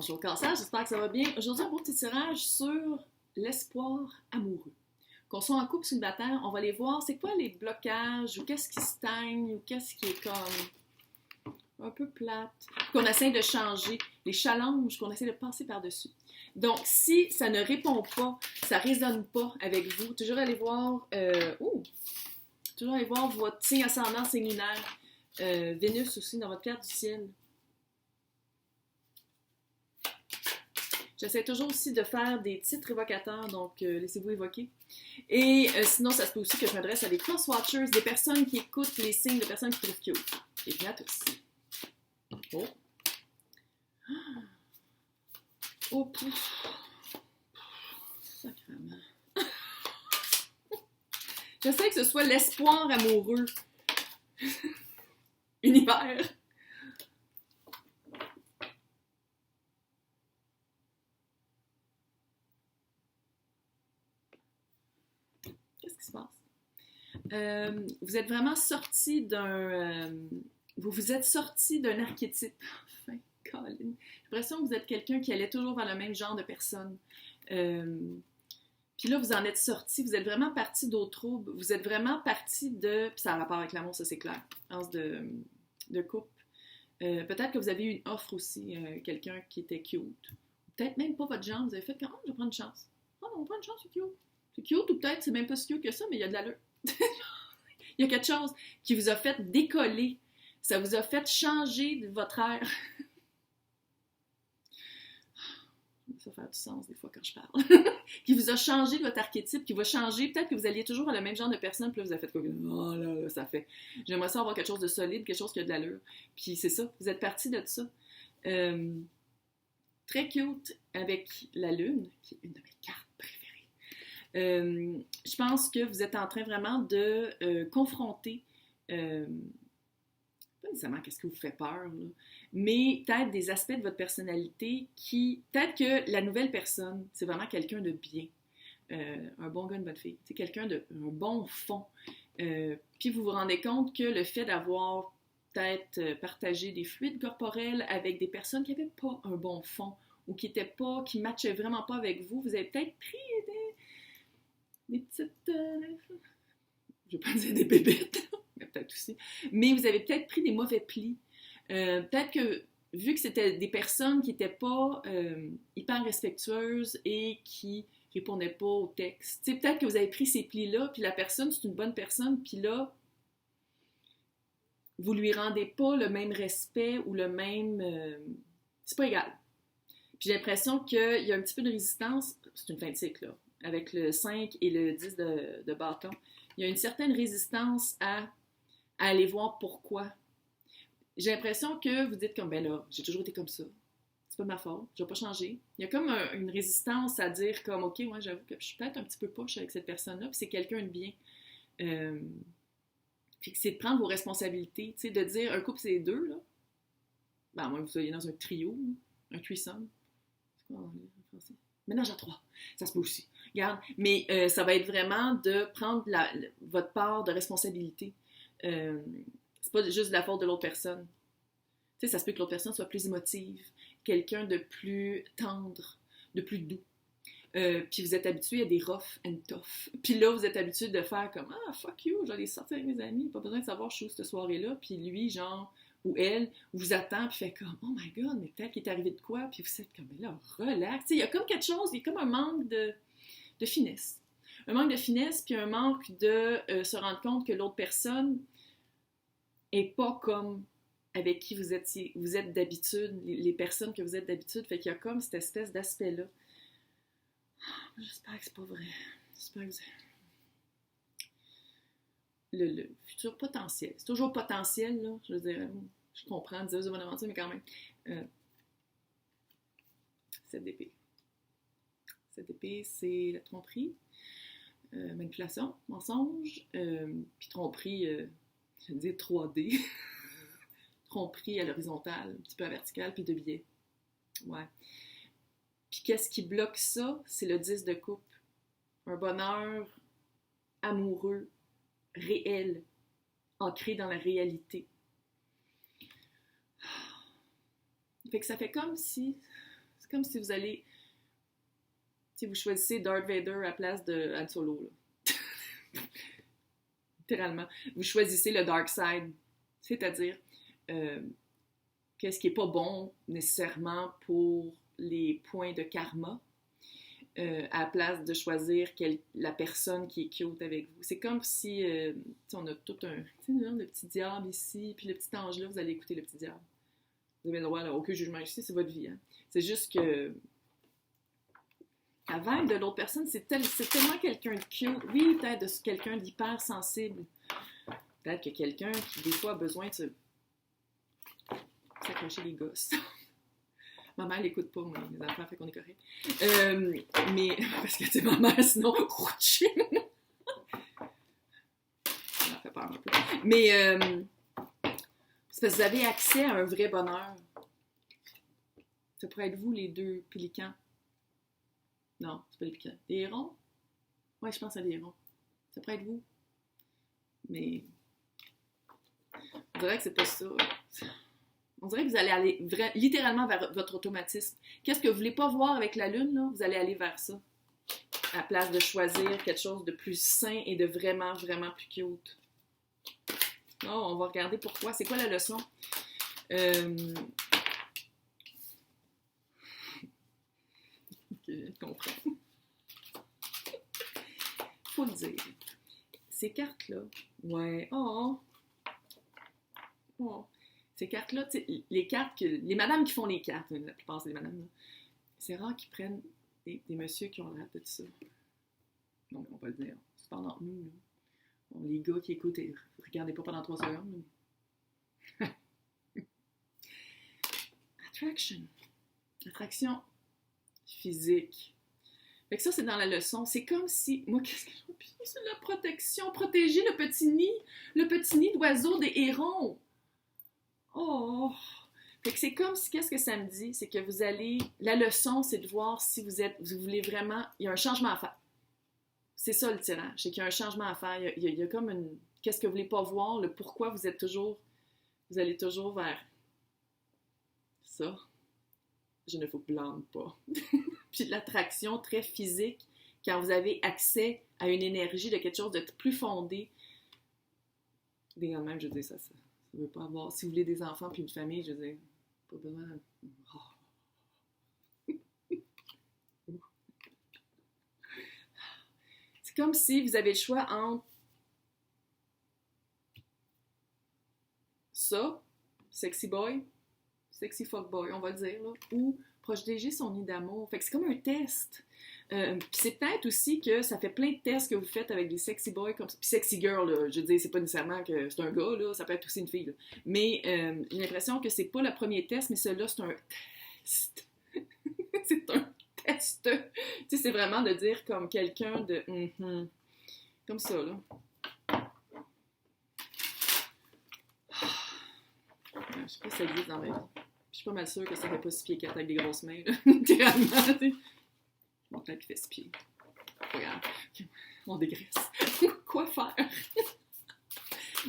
Bonjour Cancer, j'espère que ça va bien. Aujourd'hui, un beau petit tirage sur l'espoir amoureux. Qu'on soit en couple ou célibataire, on va aller voir c'est quoi les blocages ou qu'est-ce qui stagne ou qu'est-ce qui est comme un peu plate, qu'on essaie de changer, les challenges qu'on essaie de passer par-dessus. Donc, si ça ne répond pas, ça ne résonne pas avec vous, toujours aller voir, votre signe ascendant, signe lunaire, Vénus aussi dans votre carte du ciel. J'essaie toujours aussi de faire des titres évocateurs, donc laissez-vous évoquer. Et sinon, ça se peut aussi que je m'adresse à des cross-watchers, des personnes qui écoutent les signes de personnes qui trouvent cute. Et bien à tous. Oh. Oh, pouf. Sacrément. J'essaie que ce soit l'espoir amoureux. Univers. Qu'est-ce qui se passe? Vous êtes vraiment sorti d'un... vous vous êtes sorti d'un archétype. Enfin, Colin. J'ai l'impression que vous êtes quelqu'un qui allait toujours vers le même genre de personne. Puis là, vous en êtes sorti. Vous êtes vraiment parti d'eau trouble. Vous êtes vraiment parti de... Puis ça a rapport avec l'amour, ça c'est clair. De couple. Peut-être que vous avez eu une offre aussi, quelqu'un qui était cute. Peut-être même pas votre genre. Vous avez fait comme, oh, je vais prendre une chance. Oh non, on prend une chance, c'est cute. C'est cute ou peut-être c'est même pas si cute que ça, mais il y a de l'allure. Il y a quelque chose qui vous a fait décoller. Ça vous a fait changer de votre air. Ça fait du sens des fois quand je parle. Qui vous a changé de votre archétype, qui va changer. Peut-être que vous alliez toujours à le même genre de personne, puis là, vous avez fait quoi? Oh là, ça fait. J'aimerais ça avoir quelque chose de solide, quelque chose qui a de l'allure. Puis c'est ça, vous êtes parti de ça. Très cute avec la lune, qui est une de mes cartes préférées. Je pense que vous êtes en train vraiment de confronter, pas nécessairement qu'est-ce qui vous fait peur, là, mais peut-être des aspects de votre personnalité qui, peut-être que la nouvelle personne, c'est vraiment quelqu'un de bien, un bon gars, une bonne fille, c'est quelqu'un de un bon fond. Puis vous vous rendez compte que le fait d'avoir peut-être partagé des fluides corporels avec des personnes qui n'avaient pas un bon fond ou qui ne matchaient vraiment pas avec vous, vous avez peut-être pris des petites... je vais pas dire des bébites, mais peut-être aussi. Mais vous avez peut-être pris des mauvais plis. Peut-être que, vu que c'était des personnes qui n'étaient pas hyper respectueuses et qui répondaient pas au texte, peut-être que vous avez pris ces plis-là, puis la personne, c'est une bonne personne, puis là, vous lui rendez pas le même respect ou le même... c'est pas égal. Puis j'ai l'impression qu'il y a un petit peu de résistance, c'est une fin de cycle, là, avec le 5 et le 10 de bâton. Il y a une certaine résistance à aller voir pourquoi. J'ai l'impression que vous dites comme, ben là, j'ai toujours été comme ça. C'est pas de ma faute, je vais pas changer. Il y a comme une résistance à dire comme, ok, moi j'avoue que je suis peut-être un petit peu poche avec cette personne-là, puis c'est quelqu'un de bien. Puis c'est de prendre vos responsabilités, tu sais, de dire, un couple c'est deux, là. Ben, à moins que vous soyez dans un trio, un threesome. C'est quoi en français? Ménage à trois, ça se peut aussi. Regarde, mais ça va être vraiment de prendre votre part de responsabilité. C'est pas juste de la faute de l'autre personne. Tu sais, ça se peut que l'autre personne soit plus émotive, quelqu'un de plus tendre, de plus doux. Puis vous êtes habitué à des rough and tough. Puis là, vous êtes habitué de faire comme « Ah, fuck you, j'allais sortir avec mes amis, pas besoin de savoir je suis où cette soirée-là. » Puis lui, genre, ou elle, vous attend, puis fait comme « Oh my God, mais peut-être qu'il est arrivé de quoi? » Puis vous êtes comme « Mais là, relax. » Tu sais, il y a comme quelque chose, il y a comme un manque de finesse. Un manque de finesse, puis un manque de se rendre compte que l'autre personne est pas comme avec qui vous êtes d'habitude, les personnes que vous êtes d'habitude. Fait qu'il y a comme cette espèce d'aspect-là. J'espère que c'est pas vrai. J'espère que le futur potentiel. C'est toujours potentiel, là. Je veux dire, je comprends, dire de bonne aventure, mais quand même. 7 d'épée. 7 d'épée, c'est la tromperie, manipulation, mensonge, puis tromperie, je veux dire 3D. Tromperie à l'horizontale, un petit peu à verticale, puis de biais. Ouais. Puis qu'est-ce qui bloque ça? C'est le 10 de coupe. Un bonheur amoureux, réel, ancré dans la réalité. Fait que ça fait comme si C'est comme si vous allez... Si vous choisissez Darth Vader à la place de Han Solo, là. Littéralement. Vous choisissez le dark side. C'est-à-dire, qu'est-ce qui n'est pas bon nécessairement pour les points de karma, à la place de choisir la personne qui est cute avec vous. C'est comme si, on a tout le petit diable ici, puis le petit ange là, vous allez écouter le petit diable. Vous avez le droit, là, aucun jugement ici, c'est votre vie. Hein. C'est juste que la vibe de l'autre personne, c'est tellement quelqu'un de cute. Oui, peut-être de quelqu'un d'hyper sensible. Peut-être que quelqu'un qui, des fois, a besoin de s'accrocher les gosses. Ma mère l'écoute pas, moi, les enfants, fait qu'on est correct. Mais, parce que, tu sais, ma mère, sinon, ça fait peur un peu. Mais, c'est parce que vous avez accès à un vrai bonheur. Ça pourrait être vous, les deux pélicans. Non, c'est pas les pélicans. Des hérons? Ouais, je pense à des hérons. Ça pourrait être vous. Mais, on dirait que c'est pas ça. On dirait que vous allez aller littéralement vers votre automatisme. Qu'est-ce que vous voulez pas voir avec la lune, là? Vous allez aller vers ça. À la place de choisir quelque chose de plus sain et de vraiment, vraiment plus cute. Non, on va regarder pourquoi. C'est quoi la leçon? Je comprends. Faut le dire. Ces cartes-là, ouais, ces cartes-là, tu sais, les madames qui font les cartes, la plupart c'est des madames, là, c'est rare qu'ils prennent des messieurs qui ont l'air de ça. Non, mais on va le dire, c'est pendant nous, là. Bon, les gars qui écoutent, regardez pas pendant 3 secondes. Attraction physique. Fait que ça, c'est dans la leçon. C'est comme si... Moi, qu'est-ce que j'ai oublié? C'est la protection. Protéger le petit nid d'oiseaux des hérons. Oh! Fait que c'est comme si... Qu'est-ce que ça me dit? C'est que vous allez... La leçon, c'est de voir si vous voulez vraiment... Il y a un changement à faire. C'est ça, le tirage. C'est qu'il y a un changement à faire. Il y a comme une... Qu'est-ce que vous voulez pas voir? Le pourquoi vous êtes toujours... Vous allez toujours vers... Ça. Je ne vous blâme pas. Puis l'attraction très physique, quand vous avez accès à une énergie de quelque chose de plus fondé. Des même, je veux dire, ça veut pas avoir... Si vous voulez des enfants puis une famille, je veux dire, pas besoin... C'est comme si vous avez le choix entre ça, sexy boy, sexy fuck boy, on va le dire, là, ou protéger son nid d'amour. Fait que c'est comme un test. Puis c'est peut-être aussi que ça fait plein de tests que vous faites avec des sexy boys comme ça. Puis sexy girl, là, je veux dire, c'est pas nécessairement que c'est un gars, là, ça peut être aussi une fille. Là. Mais j'ai l'impression que c'est pas le premier test, mais celui-là, c'est un test. C'est un test. Tu sais, c'est vraiment de dire comme quelqu'un de... Comme ça, là. Je sais pas si ça existe dans ma vie. Je suis pas mal sûre que ça fait pas 6 pieds 4 avec des grosses mains, là. Littéralement, tu sais. Bon, peut-être qu'il fait 6 pieds. Pas grave. On dégraisse. Quoi faire?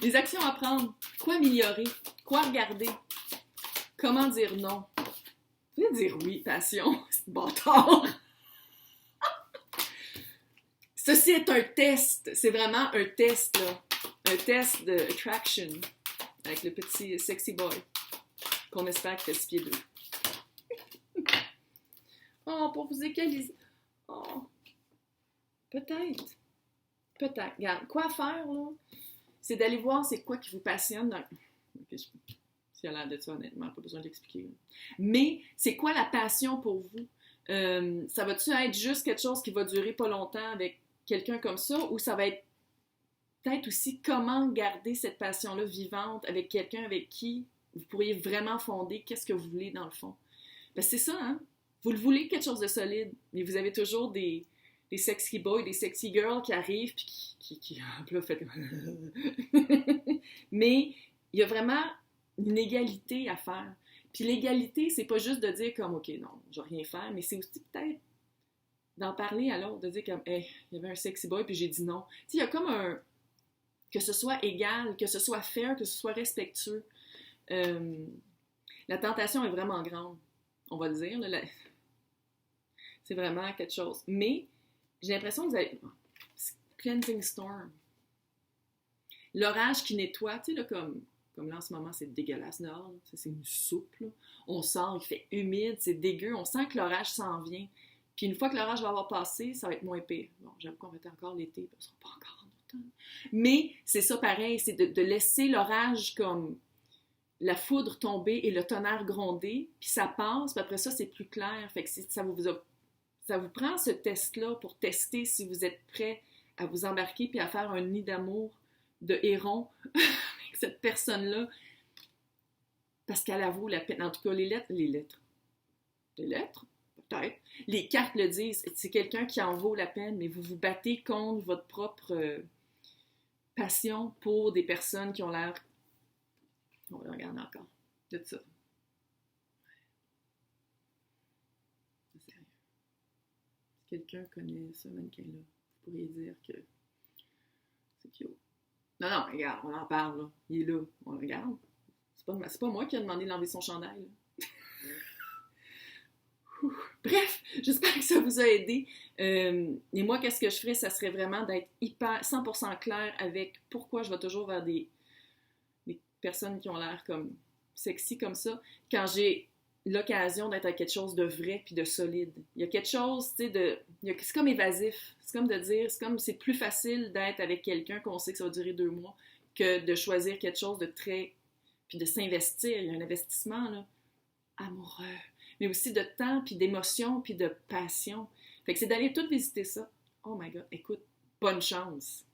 Les actions à prendre. Quoi améliorer? Quoi regarder? Comment dire non? Tu veux dire oui, passion? C'est bâtard! Ceci est un test. C'est vraiment un test, là. Un test de attraction. Avec le petit sexy boy. Qu'on espère qu'il fait 6 pieds 2. Oh, pour vous égaliser. Oh. Peut-être. Regarde, quoi faire, là? C'est d'aller voir c'est quoi qui vous passionne dans... Okay, s'il y a l'air de ça, honnêtement, pas besoin de l'expliquer. Là. Mais, c'est quoi la passion pour vous? Ça va-tu être juste quelque chose qui va durer pas longtemps avec quelqu'un comme ça? Ou ça va être peut-être aussi comment garder cette passion-là vivante avec quelqu'un avec qui vous pourriez vraiment fonder qu'est-ce que vous voulez dans le fond? Parce que c'est ça, hein? Vous le voulez quelque chose de solide, mais vous avez toujours des sexy boys, des sexy girls qui arrivent puis qui là, fait... Mais il y a vraiment une égalité à faire. Puis l'égalité, c'est pas juste de dire comme, OK, non, je vais rien faire, mais c'est aussi peut-être d'en parler à l'autre, de dire comme, hey, il y avait un sexy boy puis j'ai dit non. Tu sais, il y a comme un... Que ce soit égal, que ce soit fair, que ce soit respectueux. La tentation est vraiment grande, on va le dire. Là, C'est vraiment quelque chose. Mais j'ai l'impression que vous avez... Cleansing storm. L'orage qui nettoie, tu sais, là, comme là en ce moment, c'est dégueulasse dehors. C'est une soupe, là. On sent, il fait humide, c'est dégueu. On sent que l'orage s'en vient. Puis une fois que l'orage va avoir passé, ça va être moins pire. Bon, j'avoue qu'on va être encore l'été, parce qu'on sera pas encore en automne. Mais c'est ça pareil, c'est de laisser l'orage comme la foudre tomber et le tonnerre gronder, puis ça passe, puis après ça, c'est plus clair. Fait que ça vous prend ce test-là pour tester si vous êtes prêt à vous embarquer puis à faire un nid d'amour de héron avec cette personne-là, parce qu'elle avoue la peine. En tout cas, les lettres, peut-être. Les cartes le disent, c'est quelqu'un qui en vaut la peine, mais vous vous battez contre votre propre passion pour des personnes qui ont l'air... On va le regarder encore, de ça. C'est sérieux. Si quelqu'un connaît ce mannequin-là, vous pourriez dire que c'est cute. Non, non, regarde, on en parle, là. Il est là, on le regarde. C'est pas moi qui ai demandé d'enlever son chandail, là. Bref, j'espère que ça vous a aidé. Et moi, qu'est-ce que je ferais? Ça serait vraiment d'être 100% clair avec pourquoi je vais toujours vers des personnes qui ont l'air comme sexy comme ça, quand j'ai l'occasion d'être à quelque chose de vrai puis de solide. Il y a quelque chose, tu sais, c'est comme évasif. C'est comme de dire, c'est plus facile d'être avec quelqu'un qu'on sait que ça va durer 2 mois que de choisir quelque chose de très... puis de s'investir. Il y a un investissement, là, amoureux, mais aussi de temps, puis d'émotion, puis de passion. Fait que c'est d'aller tout visiter ça. Oh my God, écoute, bonne chance!